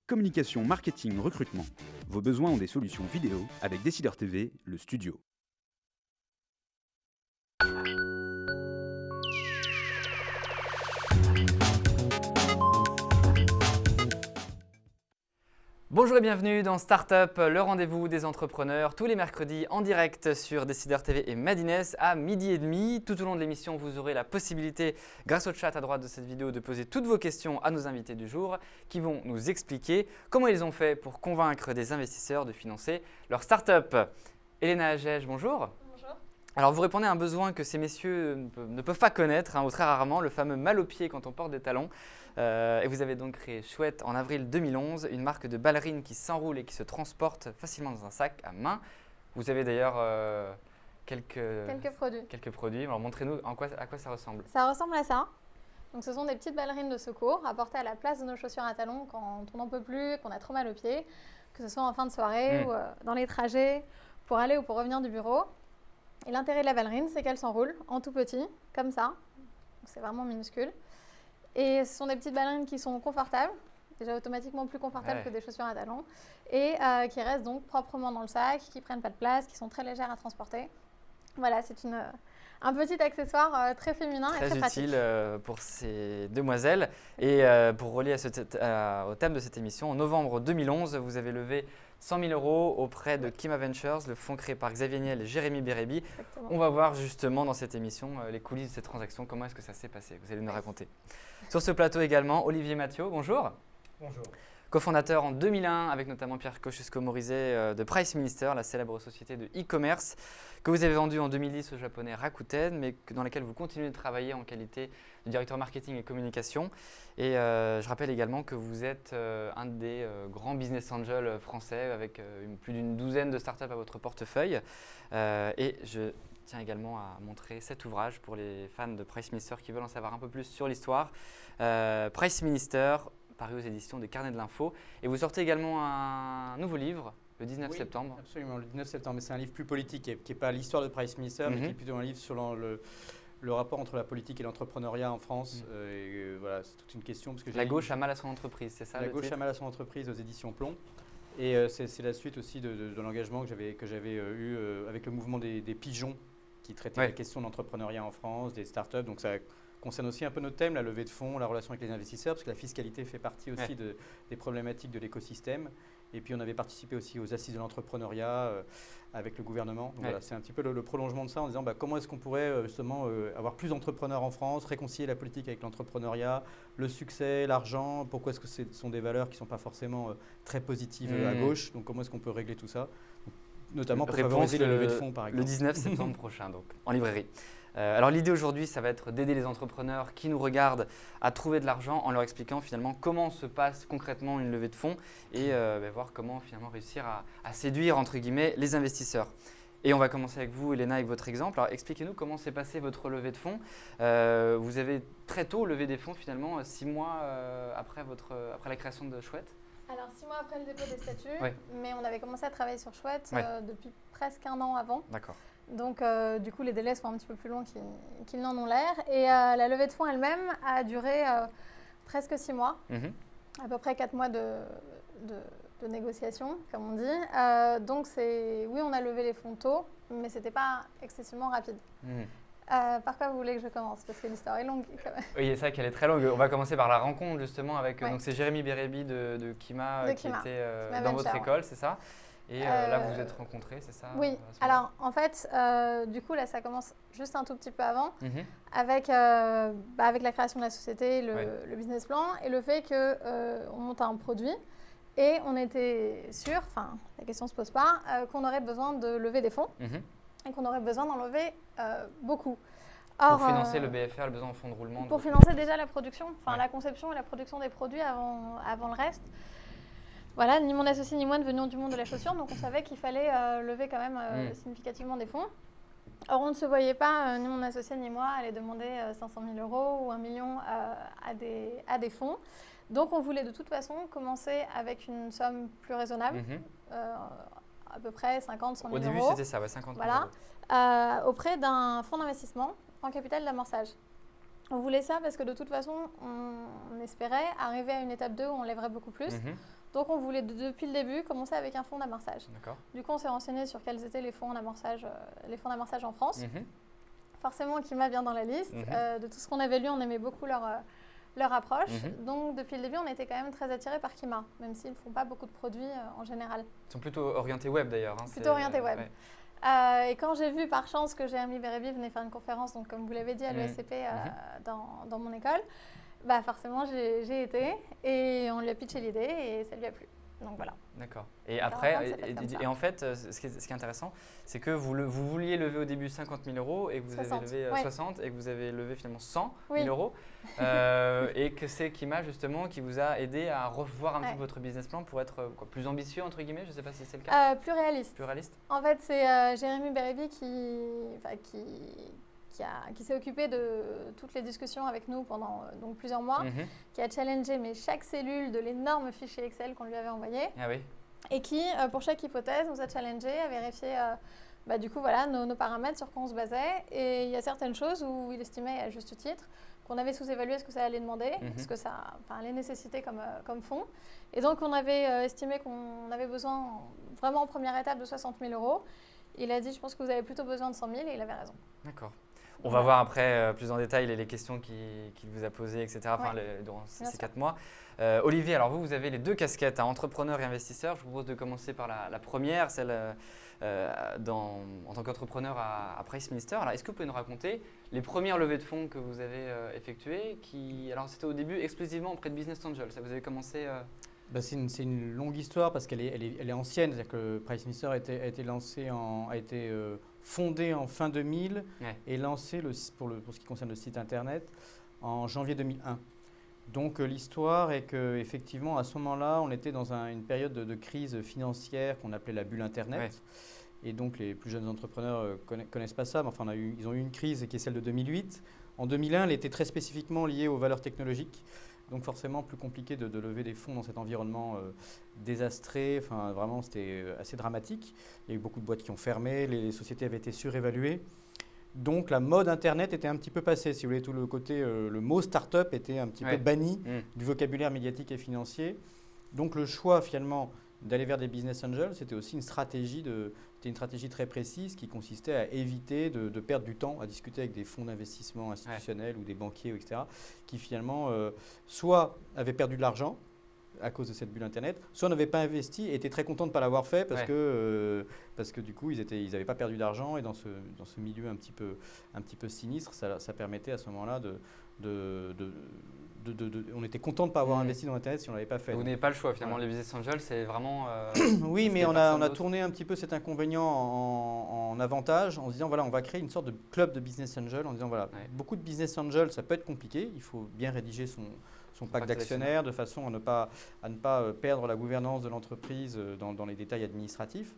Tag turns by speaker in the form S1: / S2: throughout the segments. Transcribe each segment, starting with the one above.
S1: Communication, marketing, recrutement. Vos besoins ont des solutions vidéo avec Décideur TV, le studio.
S2: Bonjour et bienvenue dans Startup, le rendez-vous des entrepreneurs, tous les mercredis en direct sur Décideur TV et Madines à 12h30. Tout au long de l'émission, vous aurez la possibilité, grâce au chat à droite de cette vidéo, de poser toutes vos questions à nos invités du jour qui vont nous expliquer comment ils ont fait pour convaincre des investisseurs de financer leur startup. Elena Agege, bonjour.
S3: Bonjour.
S2: Alors vous répondez à un besoin que ces messieurs ne peuvent pas connaître, ou très rarement, le fameux mal au pied quand on porte des talons. Et vous avez donc créé Chouette en avril 2011, une marque de ballerines qui s'enroule et qui se transporte facilement dans un sac à main. Vous avez d'ailleurs quelques produits. Alors montrez-nous à quoi ça ressemble.
S3: Ça ressemble à ça. Donc ce sont des petites ballerines de secours apportées à la place de nos chaussures à talons quand on n'en peut plus, qu'on a trop mal aux pieds, que ce soit en fin de soirée ou dans les trajets pour aller ou pour revenir du bureau. Et l'intérêt de la ballerine, c'est qu'elle s'enroule en tout petit, comme ça. C'est vraiment minuscule. Et ce sont des petites ballerines qui sont confortables, déjà automatiquement plus confortables que des chaussures à talons, et qui restent donc proprement dans le sac, qui ne prennent pas de place, qui sont très légères à transporter. Voilà, c'est un petit accessoire très féminin et très pratique.
S2: Très utile pour ces demoiselles. Et pour relier au thème de cette émission, en novembre 2011, vous avez levé 100 000 € auprès de Kima Ventures, le fonds créé par Xavier Niel et Jérémy Bérébi.
S3: Exactement.
S2: On va voir justement dans cette émission les coulisses de cette transaction, comment est-ce que ça s'est passé. Vous allez nous raconter. Sur ce plateau également, Olivier Mathieu, bonjour.
S4: Bonjour.
S2: Cofondateur en 2001 avec notamment Pierre Kosciusko-Morizet de Price Minister, la célèbre société de e-commerce que vous avez vendue en 2010 au japonais Rakuten, mais dans laquelle vous continuez de travailler en qualité de directeur marketing et communication. Et je rappelle également que vous êtes un des grands business angels français avec plus d'une douzaine de startups à votre portefeuille. Et je tiens également à montrer cet ouvrage pour les fans de Price Minister qui veulent en savoir un peu plus sur l'histoire. Price Minister, paru aux éditions des Carnets de l'Info. Et vous sortez également un nouveau livre le 19 septembre.
S4: Absolument, le 19 septembre. Mais c'est un livre plus politique qui n'est pas l'histoire de Price Minister, mais qui est plutôt un livre sur le rapport entre la politique et l'entrepreneuriat en France. Voilà, c'est toute une question. Parce que
S2: la gauche a mal à son entreprise, c'est ça?
S4: La gauche a mal à son entreprise aux éditions Plomb. Et c'est la suite aussi de l'engagement que j'avais eu avec le mouvement des pigeons qui traitait la question de l'entrepreneuriat en France, des startups. Donc ça concerne aussi un peu notre thème, la levée de fonds, la relation avec les investisseurs, parce que la fiscalité fait partie aussi des problématiques de l'écosystème. Et puis on avait participé aussi aux assises de l'entrepreneuriat avec le gouvernement. Donc voilà, c'est un petit peu le prolongement de ça en disant comment est-ce qu'on pourrait justement avoir plus d'entrepreneurs en France, réconcilier la politique avec l'entrepreneuriat, le succès, l'argent, pourquoi est-ce que ce sont des valeurs qui ne sont pas forcément très positives à gauche, donc comment est-ce qu'on peut régler tout ça, notamment pour favoriser la levée de fonds par exemple.
S2: Le 19 septembre prochain, donc en librairie. Alors l'idée aujourd'hui, ça va être d'aider les entrepreneurs qui nous regardent à trouver de l'argent en leur expliquant finalement comment se passe concrètement une levée de fonds et voir comment finalement réussir à séduire entre guillemets les investisseurs. Et on va commencer avec vous, Elena, avec votre exemple. Alors expliquez-nous comment s'est passée votre levée de fonds. Vous avez très tôt levé des fonds finalement, 6 mois après la création de Chouette.
S3: Alors 6 mois après le dépôt des statuts, mais on avait commencé à travailler sur Chouette depuis presque 1 an avant.
S2: D'accord.
S3: Donc du coup les délais sont un petit peu plus longs qu'ils n'en ont l'air. Et la levée de fonds elle-même a duré presque 6 mois, à peu près 4 mois de négociation, comme on dit. Donc oui, on a levé les fonds tôt, mais ce n'était pas excessivement rapide. Par quoi vous voulez que je commence? Parce que l'histoire est longue quand même.
S2: Oui, c'est vrai qu'elle est très longue. On va commencer par la rencontre justement avec donc c'est Jérémy Bérébi de Kima qui était dans votre école, c'est ça? Et là, vous vous êtes rencontrés, c'est ça?
S3: Oui, alors en fait, du coup, là, ça commence juste un tout petit peu avant, avec la création de la société, le business plan, et le fait qu'on monte un produit. Et on était sûr, enfin, la question ne se pose pas, qu'on aurait besoin de lever des fonds et qu'on aurait besoin d'en lever beaucoup.
S2: Or, pour financer le BFR, le besoin en fonds de roulement?
S3: Pour financer déjà la production, enfin la conception et la production des produits avant le reste. Voilà, ni mon associé ni moi ne venions du monde de la chaussure, donc on savait qu'il fallait lever quand même significativement des fonds. Or, on ne se voyait pas, ni mon associé ni moi, aller demander 500 000 € ou 1 million à des fonds. Donc, on voulait de toute façon commencer avec une somme plus raisonnable, à peu près 50 100 000 €.
S2: Au début, c'était ça, 50 000
S3: € auprès d'un fonds d'investissement en capital d'amorçage. On voulait ça parce que de toute façon, on espérait arriver à une étape 2 où on lèverait beaucoup plus. Donc on voulait depuis le début commencer avec un fonds d'amorçage.
S2: D'accord.
S3: Du coup, on s'est renseigné sur quels étaient les fonds d'amorçage en France.
S2: Mhm.
S3: Forcément, Kima vient dans la liste.
S2: Mhm.
S3: De tout ce qu'on avait lu, on aimait beaucoup leur approche.
S2: Mhm.
S3: Donc depuis le début, on était quand même très attirés par Kima, même s'ils ne font pas beaucoup de produits en général.
S2: Ils sont plutôt orientés web d'ailleurs. Hein,
S3: Plutôt orientés web.
S2: Ouais.
S3: Et quand j'ai vu par chance que Jérémy Bérébi venait faire une conférence, donc comme vous l'avez dit, à
S2: Mhm.
S3: l'ESCP dans mon école, bah forcément j'ai été et on lui a pitché l'idée et ça lui a plu. Donc voilà.
S2: D'accord. Et
S3: Alors,
S2: après,
S3: après, ça fait comme ça.
S2: et en fait, ce qui est intéressant, c'est que vous vouliez lever au début 50 000 euros et que vous
S3: 60,
S2: avez levé
S3: ouais.
S2: 60 et que vous avez levé finalement 100 000
S3: Oui.
S2: euros. Et que c'est Kima justement qui vous a aidé à revoir un petit peu votre business plan pour être plus ambitieux, entre guillemets. Je ne sais pas si c'est le cas.
S3: Plus réaliste.
S2: Plus réaliste.
S3: En fait, c'est Jérémy Bérébi qui s'est occupé de toutes les discussions avec nous pendant donc plusieurs mois,
S2: Mhm.
S3: qui a challengé chaque cellule de l'énorme fichier Excel qu'on lui avait envoyé
S2: Ah oui.
S3: et qui, pour chaque hypothèse, nous a challengé, a vérifié du coup, voilà, nos paramètres sur quoi on se basait. Et il y a certaines choses où il estimait, à juste titre, qu'on avait sous-évalué ce que ça allait demander, ce que ça allait nécessiter comme fonds. Et donc, on avait estimé qu'on avait besoin, vraiment en première étape, de 60 000 euros. Il a dit, je pense que vous avez plutôt besoin de 100 000 et il avait raison.
S2: D'accord. On va voir après plus en détail les questions qu'il vous a posées, etc. Enfin, durant ces 4 mois. Olivier, alors vous avez les deux casquettes, entrepreneur et investisseur. Je vous propose de commencer par la première, celle en tant qu'entrepreneur à Price Minister. Alors, est-ce que vous pouvez nous raconter les premières levées de fonds que vous avez effectuées alors, c'était au début exclusivement auprès de Business Angel. Ça, vous avez commencé…
S4: C'est une longue histoire parce qu'elle est ancienne. C'est-à-dire que Price Minister a été fondé en fin 2000 et lancé pour ce qui concerne le site internet en janvier 2001. Donc l'histoire est qu'effectivement à ce moment-là, on était dans une période de crise financière qu'on appelait la bulle internet. Ouais. Et donc les plus jeunes entrepreneurs connaissent pas ça, mais enfin ils ont eu une crise qui est celle de 2008. En 2001, elle était très spécifiquement liée aux valeurs technologiques. Donc forcément plus compliqué de lever des fonds dans cet environnement désastré. Enfin vraiment c'était assez dramatique. Il y a eu beaucoup de boîtes qui ont fermé, les sociétés avaient été surévaluées. Donc la mode internet était un petit peu passée. Si vous voulez, tout le côté, le mot start-up était un petit peu banni du vocabulaire médiatique et financier. Donc le choix finalement d'aller vers des business angels, c'était aussi une stratégie très précise qui consistait à éviter de perdre du temps à discuter avec des fonds d'investissement institutionnels ou des banquiers, etc., qui finalement soit avaient perdu de l'argent à cause de cette bulle internet, soit n'avaient pas investi et étaient très contents de ne pas l'avoir fait parce que du coup ils n'avaient pas perdu d'argent et dans ce milieu un petit peu sinistre, ça permettait à ce moment-là on était content de ne pas avoir investi dans Internet si on ne l'avait pas fait.
S2: Vous n'avez pas le choix finalement, les business angels c'est vraiment…
S4: oui, mais on a tourné un petit peu cet inconvénient en avantage en se disant voilà, on va créer une sorte de club de business angels en disant voilà, beaucoup de business angels ça peut être compliqué, il faut bien rédiger son pacte d'actionnaires de façon à ne pas perdre la gouvernance de l'entreprise dans les détails administratifs.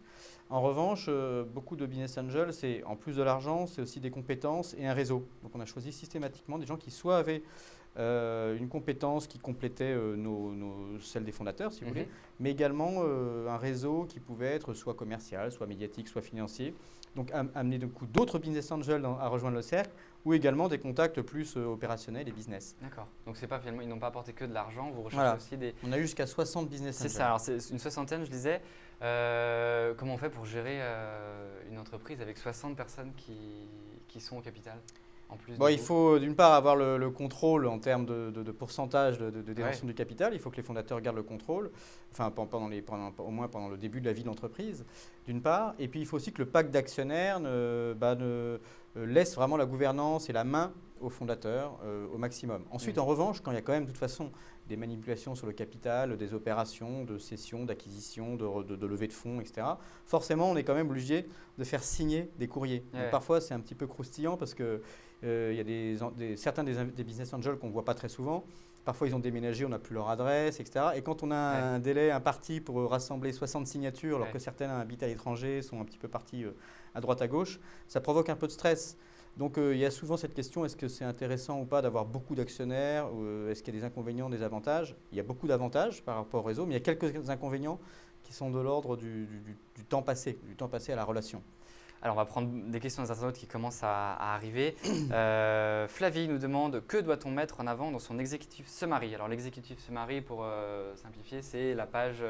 S4: En revanche, beaucoup de business angels, c'est en plus de l'argent, c'est aussi des compétences et un réseau. Donc on a choisi systématiquement des gens qui soit avaient une compétence qui complétait celle des fondateurs, si vous voulez, mais également un réseau qui pouvait être soit commercial, soit médiatique, soit financier. Donc amener d'autres business angels à rejoindre le cercle ou également des contacts plus opérationnels et business.
S2: D'accord. Donc c'est pas finalement, ils n'ont pas apporté que de l'argent, vous recherchez aussi des…
S4: On a eu jusqu'à 60 business angels.
S2: C'est ça, alors c'est une soixantaine, je disais. Comment on fait pour gérer une entreprise avec 60 personnes qui sont au capital en plus
S4: il faut d'une part avoir le contrôle en termes de pourcentage de détention du capital. Il faut que les fondateurs gardent le contrôle, enfin au moins pendant le début de la vie de l'entreprise, d'une part. Et puis il faut aussi que le pacte d'actionnaires laisse vraiment la gouvernance et la main aux fondateurs au maximum. Ensuite, en revanche, quand il y a quand même de toute façon des manipulations sur le capital, des opérations de cession, d'acquisition, de levée de fonds, etc., forcément, on est quand même obligé de faire signer des courriers. Donc, parfois, c'est un petit peu croustillant parce que il y a certains des business angels qu'on ne voit pas très souvent. Parfois, ils ont déménagé, on n'a plus leur adresse, etc. Et quand on a un délai imparti pour rassembler 60 signatures, alors que certains habitent à l'étranger, sont un petit peu partis à droite à gauche, ça provoque un peu de stress. Donc, il y a souvent cette question, est-ce que c'est intéressant ou pas d'avoir beaucoup d'actionnaires? Est-ce qu'il y a des inconvénients, des avantages? Il y a beaucoup d'avantages par rapport au réseau, mais il y a quelques inconvénients qui sont de l'ordre du temps passé à la relation.
S2: Alors, on va prendre des questions des internautes qui commencent à arriver. Flavie nous demande que doit-on mettre en avant dans son executive summary. Alors, l'executive summary, pour simplifier, c'est la page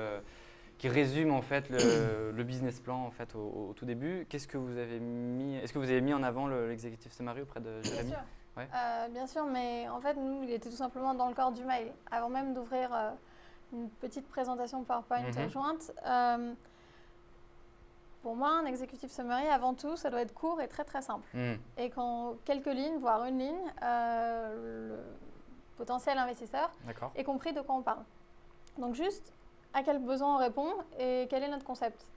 S2: qui résume en fait le business plan en fait au tout début. Qu'est-ce que vous avez mis? Est-ce que vous avez mis en avant l'executive summary auprès de Jérémy?
S3: Bien sûr.
S2: Ouais.
S3: Bien sûr, mais en fait, nous, il était tout simplement dans le corps du mail. Avant même d'ouvrir une petite présentation PowerPoint jointe, pour moi, un executive summary, avant tout, ça doit être court et très très simple. Et quand quelques lignes, voire une ligne, le potentiel investisseur ait compris de quoi on parle. Donc juste, à quel besoin on répond et quel est notre concept.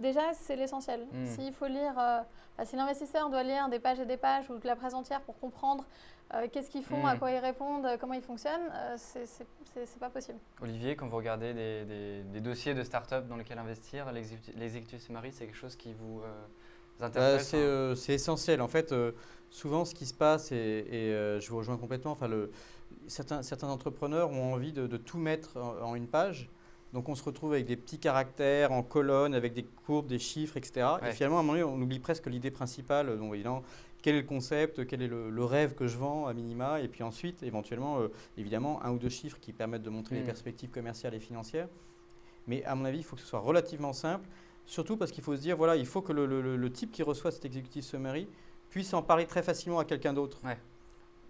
S3: Déjà, c'est l'essentiel. S'il faut lire, si l'investisseur doit lire des pages et des pages ou de la presse entière pour comprendre qu'est-ce qu'ils font, à quoi ils répondent, comment ils fonctionnent, c'est pas possible.
S2: Olivier, quand vous regardez des dossiers de start-up dans lesquels investir, l'executive summary, c'est quelque chose qui vous interpelle?
S4: C'est essentiel. En fait, souvent, ce qui se passe, et je vous rejoins complètement, certains entrepreneurs ont envie de tout mettre en une page. Donc on se retrouve avec des petits caractères en colonne, avec des courbes, des chiffres, etc. Ouais. Et finalement, à un moment donné, on oublie presque l'idée principale. Donc évidemment, quel est le concept, quel est le rêve que je vends à minima, et puis ensuite, éventuellement, évidemment, 1 ou 2 chiffres qui permettent de montrer les perspectives commerciales et financières. Mais à mon avis, il faut que ce soit relativement simple, surtout parce qu'il faut se dire, voilà, il faut que le type qui reçoit cet executive summary puisse en parler très facilement à quelqu'un d'autre. Ouais.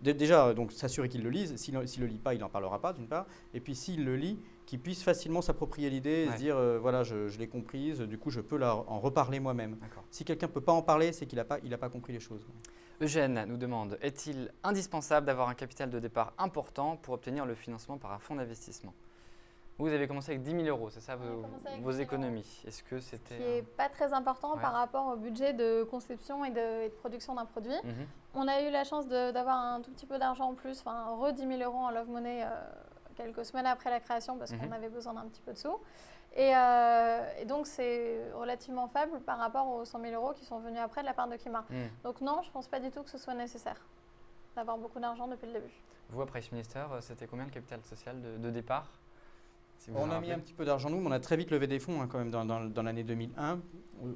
S4: Déjà, donc s'assurer qu'il le lise. S'il ne le lit pas, il n'en parlera pas, d'une part. Et puis s'il le lit, qu'il puisse facilement s'approprier l'idée et se dire, voilà, je l'ai comprise, du coup, je peux en reparler moi-même. Si quelqu'un ne peut pas en parler, c'est qu'il n'a pas compris les choses.
S2: Eugène nous demande, est-il indispensable d'avoir un capital de départ important pour obtenir le financement par un fonds d'investissement? Vous avez commencé avec 10 000 €, c'est ça vos économies? Est-ce que c'était…
S3: Ce qui n'est pas très important par rapport au budget de conception et de production d'un produit. On a eu la chance d'avoir un tout petit peu d'argent en plus, 10 000 € en Love Money quelques semaines après la création parce qu'on avait besoin d'un petit peu de sous. Et donc c'est relativement faible par rapport aux 100 000 € qui sont venus après de la part de Kima. Donc non, je ne pense pas du tout que ce soit nécessaire d'avoir beaucoup d'argent depuis le début.
S2: Vous, à Price Minister, c'était combien le capital social de départ?
S4: On a mis un petit peu d'argent, nous, mais on a très vite levé des fonds quand même dans l'année 2001.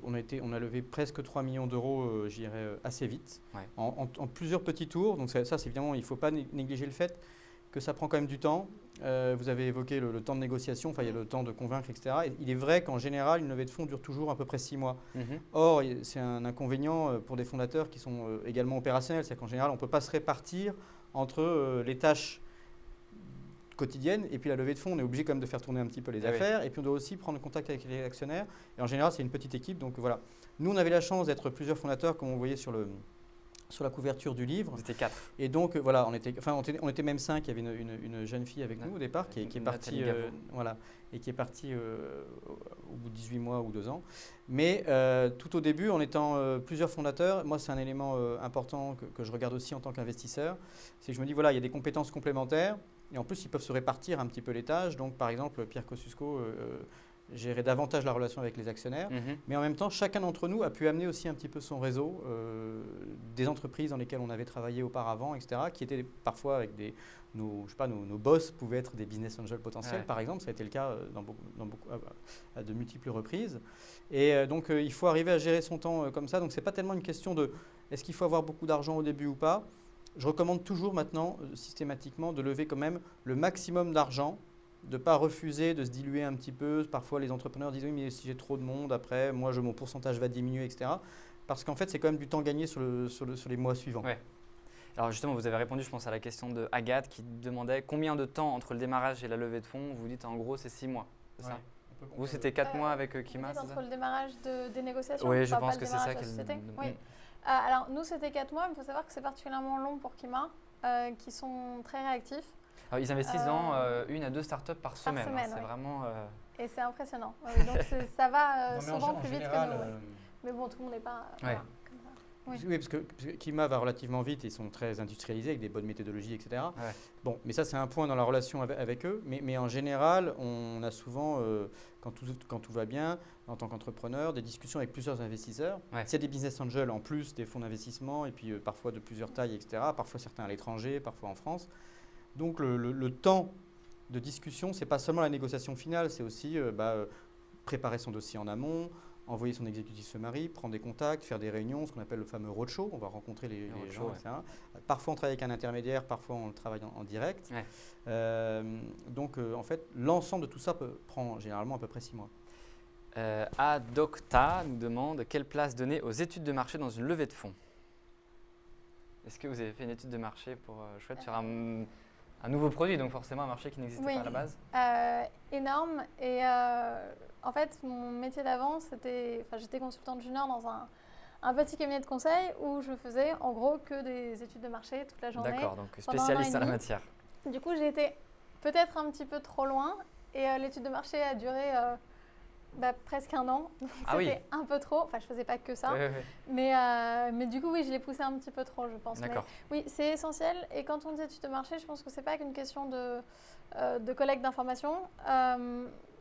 S4: On a levé presque 3 millions d'euros, je dirais, assez vite, en plusieurs petits tours. Donc ça, c'est évidemment, il ne faut pas négliger le fait que ça prend quand même du temps. Vous avez évoqué le temps de négociation, il y a le temps de convaincre, etc. Et il est vrai qu'en général, une levée de fonds dure toujours à peu près 6 mois. Or, c'est un inconvénient pour des fondateurs qui sont également opérationnels. C'est qu'en général, on ne peut pas se répartir entre les tâches quotidienne et puis la levée de fonds, on est obligé quand même de faire tourner un petit peu les affaires et puis on doit aussi prendre contact avec les actionnaires et en général c'est une petite équipe, donc voilà. Nous on avait la chance d'être plusieurs fondateurs comme on voyait sur la couverture du livre.
S2: Vous étiez 4.
S4: Et donc voilà, on était même 5, il y avait une jeune fille avec nous au départ qui est partie et qui est partie au bout de 18 mois ou 2 ans. Mais tout au début, en étant plusieurs fondateurs, moi c'est un élément important que je regarde aussi en tant qu'investisseur, c'est que je me dis voilà, il y a des compétences complémentaires. Et en plus, ils peuvent se répartir un petit peu les tâches. Donc, par exemple, Pierre Kosciusko gérait davantage la relation avec les actionnaires. Mais en même temps, chacun d'entre nous a pu amener aussi un petit peu son réseau des entreprises dans lesquelles on avait travaillé auparavant, etc., qui étaient parfois avec nos boss pouvaient être des business angels potentiels, par exemple. Ça a été le cas à de multiples reprises. Et donc, il faut arriver à gérer son temps comme ça. Donc, ce n'est pas tellement une question de est-ce qu'il faut avoir beaucoup d'argent au début ou pas. Je recommande toujours maintenant, systématiquement, de lever quand même le maximum d'argent, de ne pas refuser, de se diluer un petit peu. Parfois, les entrepreneurs disent « oui, mais si j'ai trop de monde, après, moi, mon pourcentage va diminuer, etc. » Parce qu'en fait, c'est quand même du temps gagné sur les mois suivants.
S2: Ouais. Alors justement, vous avez répondu, je pense, à la question de Agathe qui demandait combien de temps entre le démarrage et la levée de fonds. Vous dites en gros, c'est 6 mois, c'est ça? Vous, c'était 4 mois avec Kima, c'est ça?
S3: Entre le démarrage des négociations?
S2: Oui, je pense que c'est ça qu'elle…
S3: Oui. Alors, nous, c'était 4 mois, mais il faut savoir que c'est particulièrement long pour Kima, qui sont très réactifs.
S2: Alors, ils investissent dans 1 à 2 startups par semaine. C'est vraiment…
S3: Et c'est impressionnant. Donc, ça va souvent plus vite que nous. Mais bon, tout le monde n'est pas comme ça.
S4: Oui, parce que Kima va relativement vite, ils sont très industrialisés avec des bonnes méthodologies, etc. Bon, mais ça, c'est un point dans la relation avec eux. Mais en général, on a souvent, quand tout va bien, en tant qu'entrepreneur, des discussions avec plusieurs investisseurs. S'il y a des business angels en plus, des fonds d'investissement, et puis parfois de plusieurs tailles, etc. Parfois certains à l'étranger, parfois en France. Donc le temps de discussion, ce n'est pas seulement la négociation finale, c'est aussi préparer son dossier en amont, envoyer son exécutif summary, prendre des contacts, faire des réunions, ce qu'on appelle le fameux roadshow. On va rencontrer les gens, etc. Parfois, on travaille avec un intermédiaire, parfois, on travaille en direct. Donc, en fait, l'ensemble de tout ça prend généralement à peu près 6 mois.
S2: Adocta nous demande quelle place donner aux études de marché dans une levée de fonds. Est-ce que vous avez fait une étude de marché pour Chouette sur un nouveau produit, donc forcément un marché qui n'existait pas à la base?
S3: Énorme. Et en fait, mon métier d'avant, j'étais consultante junior dans un petit cabinet de conseil où je faisais en gros que des études de marché toute la journée.
S2: D'accord, donc spécialiste à la matière.
S3: Du coup, j'ai été peut-être un petit peu trop loin et l'étude de marché a duré presque 1 an. Donc c'était un peu trop. Enfin, je faisais pas que ça. Mais du coup, oui, je l'ai poussé un petit peu trop, je pense.
S2: D'accord.
S3: Mais oui, c'est essentiel. Et quand on dit étude de marché, je pense que c'est pas qu'une question de collecte d'informations.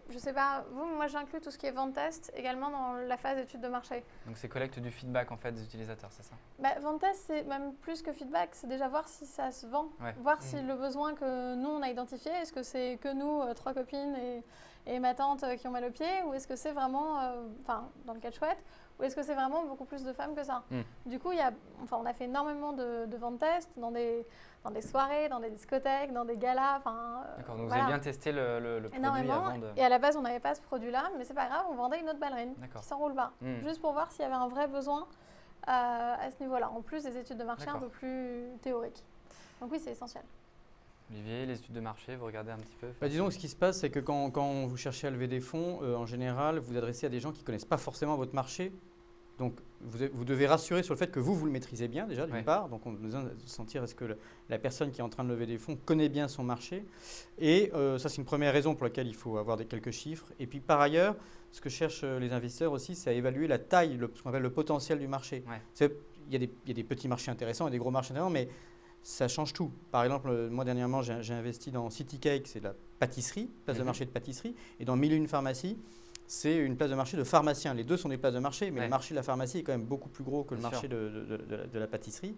S3: Je sais pas, moi j'inclus tout ce qui est vente test également dans la phase d'étude de marché.
S2: Donc c'est collecte du feedback en fait des utilisateurs, c'est ça?
S3: Vente test, c'est même plus que feedback, c'est déjà voir si ça se vend, voir si le besoin que nous on a identifié, est-ce que c'est que nous, 3 copines et ma tante qui ont mal au pied, ou est-ce que c'est vraiment, dans le cas de Chouette, ou est-ce que c'est vraiment beaucoup plus de femmes que ça? Du coup, on a fait énormément de vente test dans des soirées, dans des discothèques, dans des galas.
S2: D'accord, donc vous avez bien testé le produit avant de…
S3: Et à la base, on n'avait pas ce produit-là, mais c'est pas grave, on vendait une autre ballerine qui s'enroule pas. Juste pour voir s'il y avait un vrai besoin à ce niveau-là, en plus des études de marché un peu plus théoriques. Donc oui, c'est essentiel.
S2: Olivier, les études de marché, vous regardez un petit peu?
S4: Disons que ce qui se passe, c'est que quand vous cherchez à lever des fonds, en général, vous vous adressez à des gens qui ne connaissent pas forcément votre marché. Donc, vous devez rassurer sur le fait que vous le maîtrisez bien déjà, d'une part. Donc, on a besoin de sentir est-ce que la personne qui est en train de lever des fonds connaît bien son marché. Et ça, c'est une première raison pour laquelle il faut avoir quelques chiffres. Et puis, par ailleurs, ce que cherchent les investisseurs aussi, c'est à évaluer la taille, ce qu'on appelle le potentiel du marché. Il y a des petits marchés intéressants et des gros marchés intéressants, mais ça change tout. Par exemple, moi, dernièrement, j'ai investi dans City Cake, c'est de la pâtisserie, place de marché de pâtisserie, et dans 1001 pharmacies, c'est une place de marché de pharmacien. Les deux sont des places de marché, mais le marché de la pharmacie est quand même beaucoup plus gros que le marché de la pâtisserie.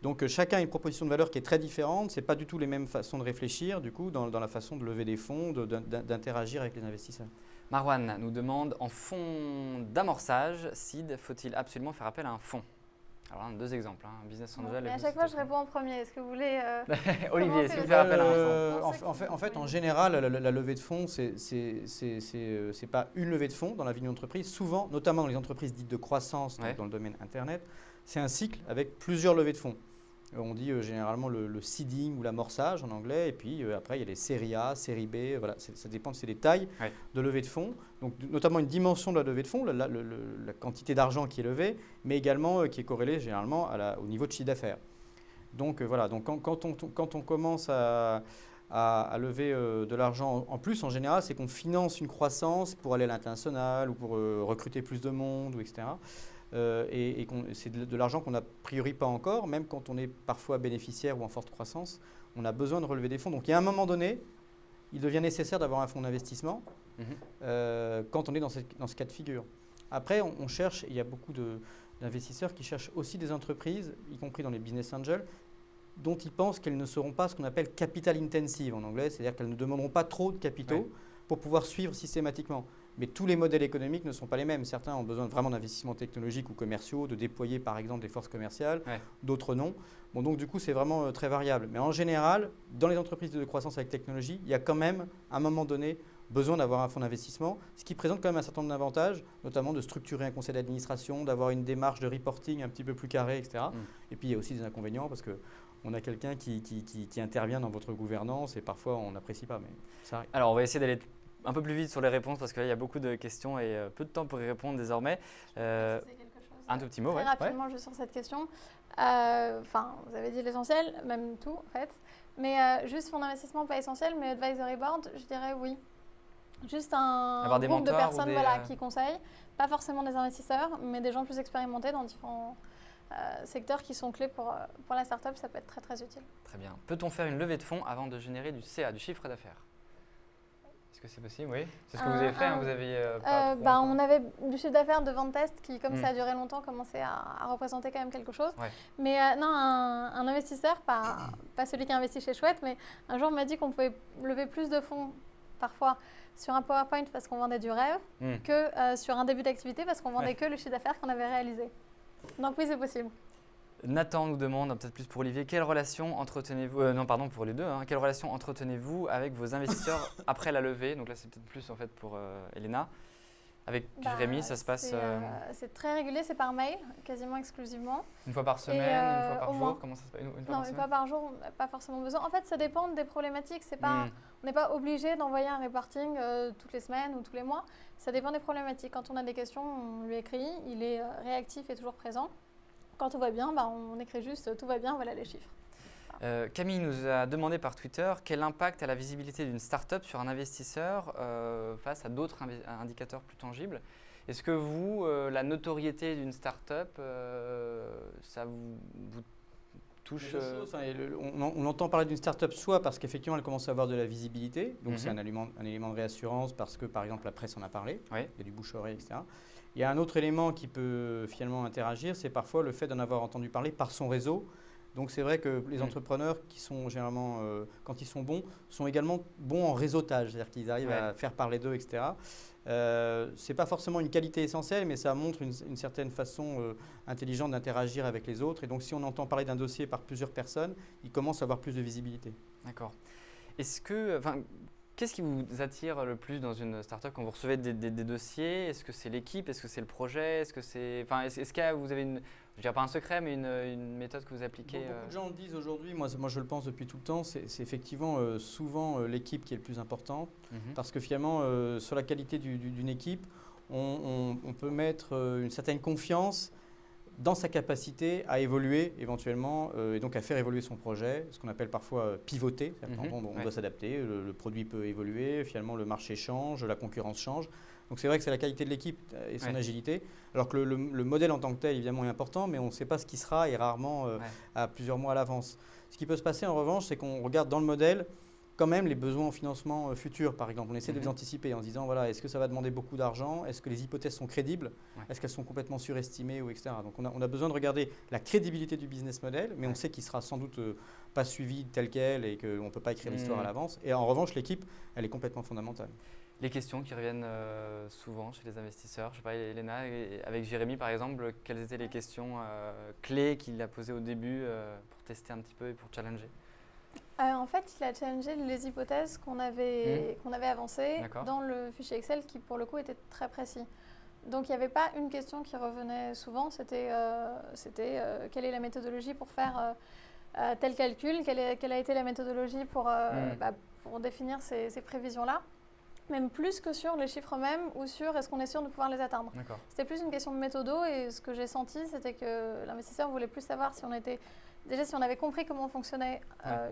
S4: Donc, chacun a une proposition de valeur qui est très différente. Ce n'est pas du tout les mêmes façons de réfléchir, du coup, dans la façon de lever des fonds, d'interagir avec les investisseurs.
S2: Marwan nous demande, en fonds d'amorçage, seed, faut-il absolument faire appel à un fonds? Alors, 2 exemples, business angel.
S3: Mais à chaque fois, je réponds en premier. Est-ce que vous voulez
S2: Olivier, est-ce que vous faites appel à un fonds?
S4: En fait, en général, la levée de fonds, c'est pas une levée de fonds dans la vie d'une entreprise. Souvent, notamment dans les entreprises dites de croissance, donc dans le domaine Internet, c'est un cycle avec plusieurs levées de fonds. On dit généralement le seeding ou l'amorçage en anglais, et puis après il y a les séries A, série B, voilà, ça dépend des tailles de levée de fonds, donc notamment une dimension de la levée de fonds, la quantité d'argent qui est levée, mais également qui est corrélée généralement au niveau de chiffre d'affaires. Donc voilà, donc quand on commence à lever de l'argent en plus, en général, c'est qu'on finance une croissance pour aller à l'international ou pour recruter plus de monde, etc. Et c'est de l'argent qu'on n'a a priori pas encore, même quand on est parfois bénéficiaire ou en forte croissance, on a besoin de relever des fonds. Donc, il y a un moment donné, il devient nécessaire d'avoir un fonds d'investissement quand on est dans ce cas de figure. Après, on cherche, il y a beaucoup d'investisseurs qui cherchent aussi des entreprises, y compris dans les business angels, dont ils pensent qu'elles ne seront pas ce qu'on appelle capital intensive en anglais, c'est-à-dire qu'elles ne demanderont pas trop de capitaux pour pouvoir suivre systématiquement. Mais tous les modèles économiques ne sont pas les mêmes. Certains ont besoin vraiment d'investissements technologiques ou commerciaux, de déployer par exemple des forces commerciales, d'autres non. Bon, donc du coup, c'est vraiment très variable. Mais en général, dans les entreprises de croissance avec technologie, il y a quand même, à un moment donné, besoin d'avoir un fonds d'investissement, ce qui présente quand même un certain nombre d'avantages, notamment de structurer un conseil d'administration, d'avoir une démarche de reporting un petit peu plus carrée, etc. Et puis, il y a aussi des inconvénients parce qu'on a quelqu'un qui intervient dans votre gouvernance et parfois, on n'apprécie pas. Mais ça arrive.
S2: Alors, on va essayer d'aller un peu plus vite sur les réponses parce que là, il y a beaucoup de questions et peu de temps pour y répondre désormais. Un tout petit mot,
S3: très rapidement, juste sur cette question. Vous avez dit l'essentiel, même tout en fait. Mais juste fonds d'investissement, pas essentiel, mais advisory board, je dirais oui. Juste un groupe de personnes qui conseillent, pas forcément des investisseurs, mais des gens plus expérimentés dans différents secteurs qui sont clés pour la startup, ça peut être très très utile.
S2: Très bien. Peut-on faire une levée de fonds avant de générer du CA, du chiffre d'affaires? Est-ce que c'est possible? Oui. C'est ce que vous avez fait, vous avez
S3: on avait du chiffre d'affaires de vente test qui, comme ça a duré longtemps, commençait à représenter quand même quelque chose. Mais non, un investisseur, pas celui qui a investi chez Chouette, mais un jour m'a dit qu'on pouvait lever plus de fonds parfois sur un PowerPoint parce qu'on vendait du rêve que sur un début d'activité parce qu'on vendait que le chiffre d'affaires qu'on avait réalisé. Donc oui, c'est possible.
S2: Nathan nous demande, peut-être plus pour Olivier, quelle relation entretenez-vous, non pardon pour les deux, quelle relation entretenez-vous avec vos investisseurs après la levée? Donc là c'est peut-être plus en fait pour Elena. Avec Jérémy, ça se passe
S3: c'est très régulier, c'est par mail, quasiment exclusivement.
S2: une fois par semaine, une fois par jour? Comment ça se passe?
S3: Une fois par jour, pas forcément besoin. En fait, ça dépend des problématiques. On n'est pas obligé d'envoyer un reporting toutes les semaines ou tous les mois. Ça dépend des problématiques. Quand on a des questions, on lui écrit. Il est réactif et toujours présent. Quand tout va bien, on écrit juste « tout va bien, voilà les chiffres ».
S2: Camille nous a demandé par Twitter quel impact a la visibilité d'une start-up sur un investisseur face à d'autres indicateurs plus tangibles. Est-ce que vous, la notoriété d'une start-up, ça vous touche
S4: on entend parler d'une start-up soit parce qu'effectivement elle commence à avoir de la visibilité, donc c'est un élément de réassurance parce que par exemple la presse en a parlé, il y a du bouche-oreille, etc. Il y a un autre élément qui peut finalement interagir, c'est parfois le fait d'en avoir entendu parler par son réseau. Donc c'est vrai que les entrepreneurs qui sont généralement, quand ils sont bons, sont également bons en réseautage, c'est-à-dire qu'ils arrivent à faire parler d'eux, etc. Ce n'est pas forcément une qualité essentielle, mais ça montre une certaine façon intelligente d'interagir avec les autres. Et donc si on entend parler d'un dossier par plusieurs personnes, il commence à avoir plus de visibilité.
S2: D'accord. Qu'est-ce qui vous attire le plus dans une startup quand vous recevez des dossiers? Est-ce que c'est l'équipe? Est-ce que c'est le projet? Est-ce que vous avez je dirais pas un secret, mais une méthode que vous appliquez?
S4: Beaucoup de gens le disent aujourd'hui, moi je le pense depuis tout le temps, c'est effectivement souvent l'équipe qui est le plus important. Parce que finalement, sur la qualité d'une équipe, on peut mettre une certaine confiance dans sa capacité à évoluer éventuellement et donc à faire évoluer son projet, ce qu'on appelle parfois pivoter. On doit s'adapter, le produit peut évoluer, finalement le marché change, la concurrence change. Donc c'est vrai que c'est la qualité de l'équipe et son agilité, alors que le modèle en tant que tel évidemment est important, mais on ne sait pas ce qui sera et rarement à plusieurs mois à l'avance. Ce qui peut se passer en revanche, c'est qu'on regarde dans le modèle quand même les besoins en financement futurs, par exemple. On essaie de les anticiper en se disant, voilà, est-ce que ça va demander beaucoup d'argent? Est-ce que les hypothèses sont crédibles? Est-ce qu'elles sont complètement surestimées ou etc. Donc on a besoin de regarder la crédibilité du business model, mais on sait qu'il sera sans doute pas suivi tel quel et qu'on ne peut pas écrire l'histoire à l'avance. Et en revanche, l'équipe, elle est complètement fondamentale.
S2: Les questions qui reviennent souvent chez les investisseurs, je ne sais pas, Elena, avec Jérémy par exemple, quelles étaient les questions clés qu'il a posées au début pour tester un petit peu et pour challenger?
S3: En fait, il a challengé les hypothèses qu'on avait avancées dans le fichier Excel qui, pour le coup, était très précis. Donc, il n'y avait pas une question qui revenait souvent, c'était quelle est la méthodologie pour faire tel calcul, quelle a été la méthodologie pour définir ces prévisions-là, même plus que sur les chiffres eux-mêmes ou sur est-ce qu'on est sûr de pouvoir les atteindre. C'était plus une question de méthodo et ce que j'ai senti, c'était que l'investisseur voulait plus savoir si on avait compris comment fonctionnait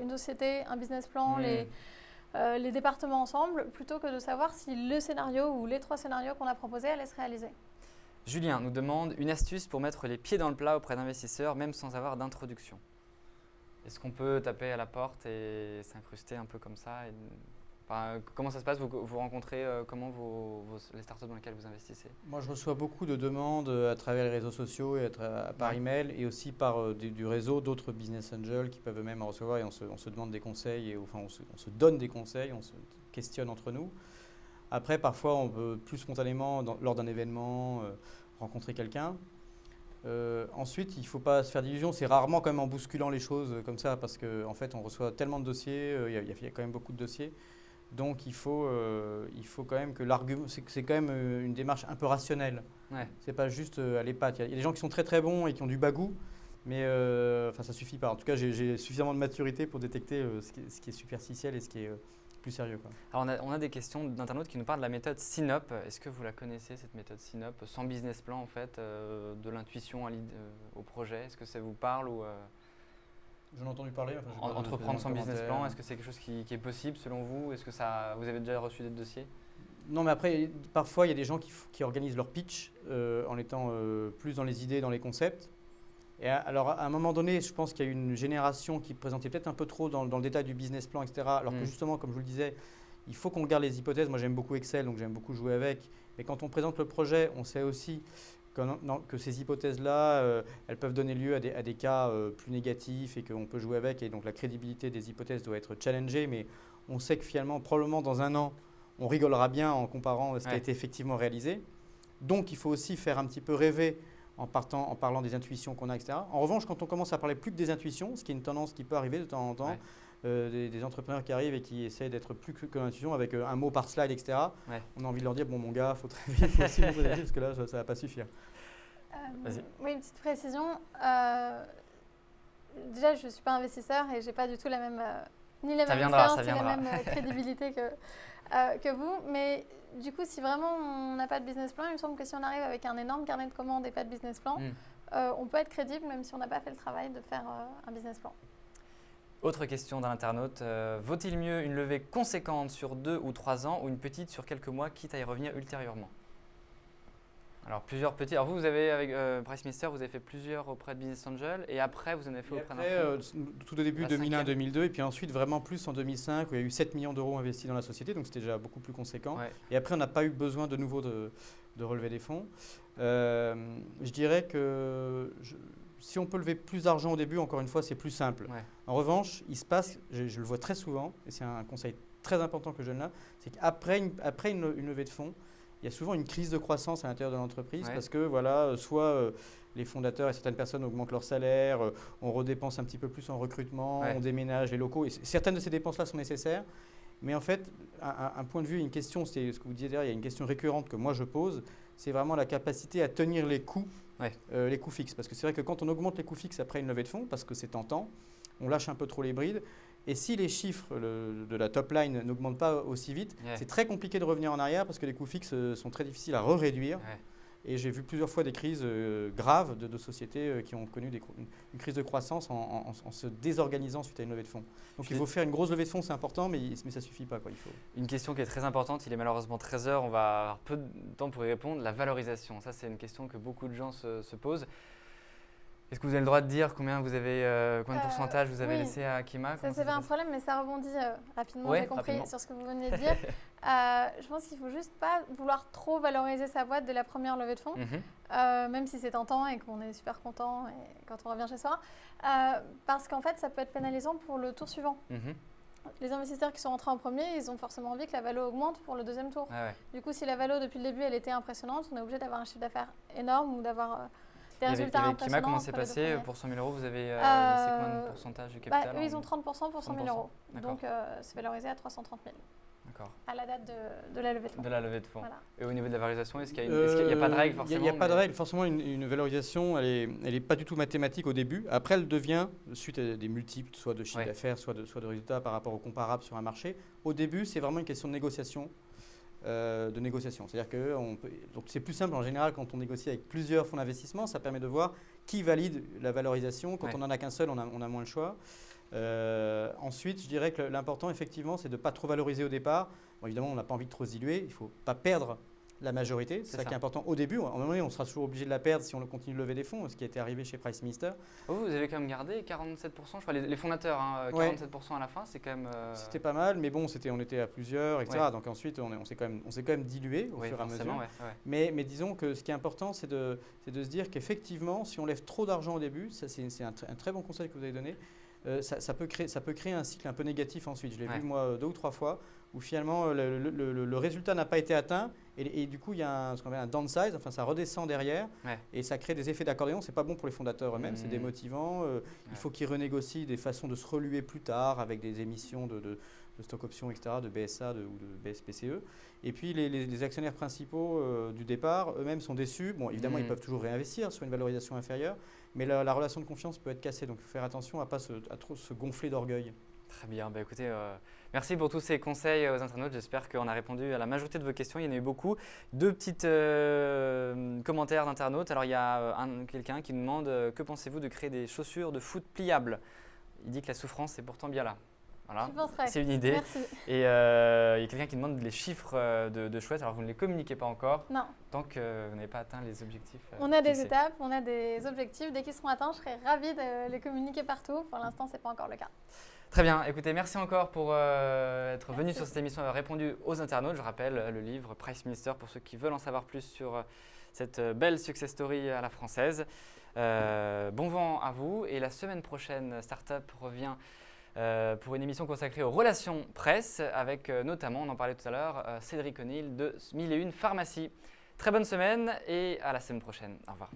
S3: une société, un business plan, les départements ensemble, plutôt que de savoir si le scénario ou les 3 scénarios qu'on a proposés allaient se réaliser.
S2: Julien nous demande une astuce pour mettre les pieds dans le plat auprès d'investisseurs, même sans avoir d'introduction. Est-ce qu'on peut taper à la porte et s'incruster un peu comme ça comment ça se passe? Vous rencontrez comment les startups dans lesquelles vous investissez?
S4: Moi, je reçois beaucoup de demandes à travers les réseaux sociaux et par email et aussi par du réseau d'autres business angels qui peuvent eux-mêmes en recevoir et on se demande des conseils, on se donne des conseils, on se questionne entre nous. Après, parfois, on peut plus spontanément, lors d'un événement, rencontrer quelqu'un. Ensuite, il ne faut pas se faire d'illusions, c'est rarement quand même en bousculant les choses comme ça parce qu'en fait, on reçoit tellement de dossiers, il y a quand même beaucoup de dossiers. Donc il faut quand même que l'argument, c'est quand même une démarche un peu rationnelle. C'est pas juste à l'épate. Il y a des gens qui sont très très bons et qui ont du bagou, mais ça suffit pas. En tout cas, j'ai suffisamment de maturité pour détecter ce qui est superficiel et ce qui est plus sérieux, quoi.
S2: Alors on a des questions d'internautes qui nous parlent de la méthode SYNOP. Est-ce que vous la connaissez, cette méthode SYNOP, sans business plan en fait, de l'intuition au projet? Est-ce que ça vous parle ou
S4: J'en ai entendu parler.
S2: Entreprendre sans business plan, est-ce que c'est quelque chose qui est possible selon vous? Est-ce que vous avez déjà reçu des dossiers?
S4: Non, mais après, parfois, il y a des gens qui organisent leur pitch en étant plus dans les idées, dans les concepts. Et alors, à un moment donné, je pense qu'il y a une génération qui présentait peut-être un peu trop dans le détail du business plan, etc. Alors que justement, comme je vous le disais, il faut qu'on regarde les hypothèses. Moi, j'aime beaucoup Excel, donc j'aime beaucoup jouer avec. Mais quand on présente le projet, on sait aussi que ces hypothèses-là, elles peuvent donner lieu à des cas plus négatifs et qu'on peut jouer avec. Et donc, la crédibilité des hypothèses doit être challengée. Mais on sait que finalement, probablement dans un an, on rigolera bien en comparant ce qui a été effectivement réalisé. Donc, il faut aussi faire un petit peu rêver en parlant des intuitions qu'on a, etc. En revanche, quand on commence à parler plus que des intuitions, ce qui est une tendance qui peut arriver de temps en temps, des entrepreneurs qui arrivent et qui essaient d'être plus que l'intuition avec un mot par slide, etc. On a envie de leur dire, bon mon gars, il faut te réveiller, il faut aussi vous réveiller parce que là, ça ne va pas suffire.
S3: Oui, une petite précision. Déjà, je ne suis pas investisseur et je n'ai pas du tout la même, ni la même expérience, ni la même crédibilité que vous. Mais du coup, si vraiment on n'a pas de business plan, il me semble que si on arrive avec un énorme carnet de commandes et pas de business plan, on peut être crédible même si on n'a pas fait le travail de faire un business plan.
S2: Autre question d'un internaute, vaut-il mieux une levée conséquente sur 2 ou 3 ans ou une petite sur quelques mois, quitte à y revenir ultérieurement? Alors plusieurs petits. Alors vous avez avec Price Minister, vous avez fait plusieurs auprès de Business Angel et après vous en avez fait auprès d'un fonds.
S4: Tout au début 2001-2002 et puis ensuite vraiment plus en 2005 où il y a eu 7 millions d'euros investis dans la société, donc c'était déjà beaucoup plus conséquent. Et après on n'a pas eu besoin de nouveau de relever des fonds. Je dirais que si on peut lever plus d'argent au début, encore une fois, c'est plus simple. En revanche, il se passe, je le vois très souvent, et c'est un conseil très important que je donne là, c'est qu'après une levée de fonds, il y a souvent une crise de croissance à l'intérieur de l'entreprise parce que voilà, soit les fondateurs et certaines personnes augmentent leur salaire, on redépense un petit peu plus en recrutement, on déménage les locaux. Et certaines de ces dépenses-là sont nécessaires. Mais en fait, un point de vue, une question, c'est ce que vous disiez derrière, il y a une question récurrente que moi je pose, c'est vraiment la capacité à tenir les coûts fixes. Parce que c'est vrai que quand on augmente les coûts fixes après une levée de fonds, parce que c'est tentant, on lâche un peu trop les brides. Et si les chiffres de la top line n'augmentent pas aussi vite, c'est très compliqué de revenir en arrière parce que les coûts fixes sont très difficiles à réduire. Et j'ai vu plusieurs fois des crises graves de sociétés qui ont connu une crise de croissance en se désorganisant suite à une levée de fonds. Donc il faut faire une grosse levée de fonds, c'est important, mais ça ne suffit pas. Il faut...
S2: Une question qui est très importante, il est malheureusement 13h, on va avoir peu de temps pour y répondre, la valorisation. Ça, c'est une question que beaucoup de gens se posent. Est-ce que vous avez le droit de dire combien de pourcentage vous avez laissé à Akima?
S3: Ça, c'est pas un problème, mais ça rebondit rapidement, j'ai compris, sur ce que vous venez de dire. Je pense qu'il ne faut juste pas vouloir trop valoriser sa boîte dès la première levée de fonds, même si c'est tentant et qu'on est super content quand on revient chez soi, parce qu'en fait, ça peut être pénalisant pour le tour suivant. Les investisseurs qui sont rentrés en premier, ils ont forcément envie que la valo augmente pour le deuxième tour. Du coup, si la valo, depuis le début, elle était impressionnante, on est obligé d'avoir un chiffre d'affaires énorme ou d'avoir... des résultats impressionnants.
S2: Comment c'est passé pour 100 000 euros? Vous avez laissé combien de pourcentage du capital?
S3: Eux, ils ont 30% pour 100 000 euros. Donc, c'est valorisé à 330 000.
S2: D'accord.
S3: À la date de la levée de fonds.
S2: De la levée de fonds.
S3: Voilà.
S2: Et au niveau de la valorisation, est-ce qu'il n'y a pas de règle forcément?
S4: Il n'y a pas de règle. Forcément, une valorisation, elle n'est pas du tout mathématique au début. Après, elle devient, suite à des multiples, soit de chiffre d'affaires, soit de résultats par rapport aux comparables sur un marché. Au début, c'est vraiment une question de négociation. C'est-à-dire que donc c'est plus simple en général quand on négocie avec plusieurs fonds d'investissement, ça permet de voir qui valide la valorisation. Quand on n'en a qu'un seul, on a moins le choix. Ensuite, je dirais que l'important effectivement, c'est de ne pas trop valoriser au départ. Bon, évidemment, on n'a pas envie de trop se diluer, il ne faut pas perdre la majorité, c'est ça qui est important au début. À un moment donné, on sera toujours obligé de la perdre si on continue de lever des fonds, ce qui a été arrivé chez Price Minister.
S2: Vous avez quand même gardé 47%, je crois, les fondateurs, 47% à la fin, c'est quand même…
S4: C'était pas mal, mais bon, on était à plusieurs, etc. Donc ensuite, on s'est quand même dilué au fur et à mesure. Mais disons que ce qui est important, c'est de se dire qu'effectivement, si on lève trop d'argent au début, c'est un très bon conseil que vous avez donné, ça peut créer un cycle un peu négatif ensuite. Je l'ai vu moi 2 ou 3 fois, où finalement le résultat n'a pas été atteint et du coup il y a ce qu'on appelle un downsize, enfin ça redescend derrière et ça crée des effets d'accordéon. C'est pas bon pour les fondateurs eux-mêmes, c'est démotivant. Il faut qu'ils renégocient des façons de se reluer plus tard avec des émissions de stock options, etc., de BSA ou de BSPCE. Et puis les actionnaires principaux du départ eux-mêmes sont déçus. Bon, évidemment ils peuvent toujours réinvestir sur une valorisation inférieure, mais la relation de confiance peut être cassée, donc il faut faire attention à trop se gonfler d'orgueil.
S2: Très bien, écoutez, merci pour tous ces conseils aux internautes. J'espère qu'on a répondu à la majorité de vos questions. Il y en a eu beaucoup. 2 petits commentaires d'internautes. Alors, il y a quelqu'un qui nous demande que pensez-vous de créer des chaussures de foot pliables? Il dit que la souffrance est pourtant bien là. Voilà, c'est une idée.
S3: Merci.
S2: Et il y a quelqu'un qui demande les chiffres de chouettes. Alors, vous ne les communiquez pas encore.
S3: Non.
S2: Tant que vous n'avez pas atteint les objectifs.
S3: On a des étapes, on a des objectifs. Dès qu'ils seront atteints, je serai ravie de les communiquer partout. Pour l'instant, ce n'est pas encore le cas.
S2: Très bien. Écoutez, merci encore pour être venu sur cette émission et avoir répondu aux internautes. Je rappelle le livre Price Minister pour ceux qui veulent en savoir plus sur cette belle success story à la française. Bon vent à vous. Et la semaine prochaine, Startup revient pour une émission consacrée aux relations presse avec notamment, on en parlait tout à l'heure, Cédric O'Neill de 1001 Pharmacie. Très bonne semaine et à la semaine prochaine. Au revoir.